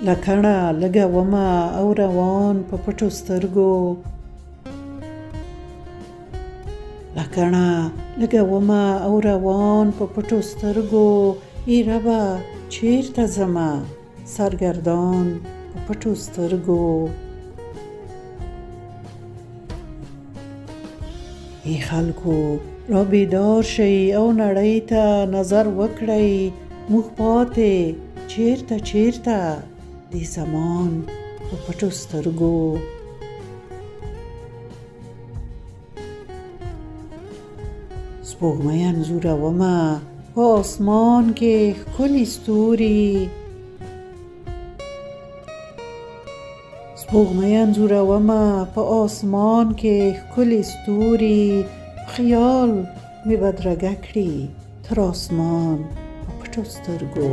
لکڼه لګومه او روان په پټو سترګو لکڼه لګومه او روان په پټو سترګو ای ربه چیرته ځمه سرګردان په پټو سترګو ای خلکو را بیدار شئ او نړۍ ته نظر وکړئ موږ پاتې چیرته دې زمان په پټو سترګو سپوږمۍ انځورومه په آسمان کې ښکلي ستوري سپوږمۍ انځورومه په آسمان کې ښکلي ستوري خیال مې بدرګه کړي تر آسمان په پټو سترګو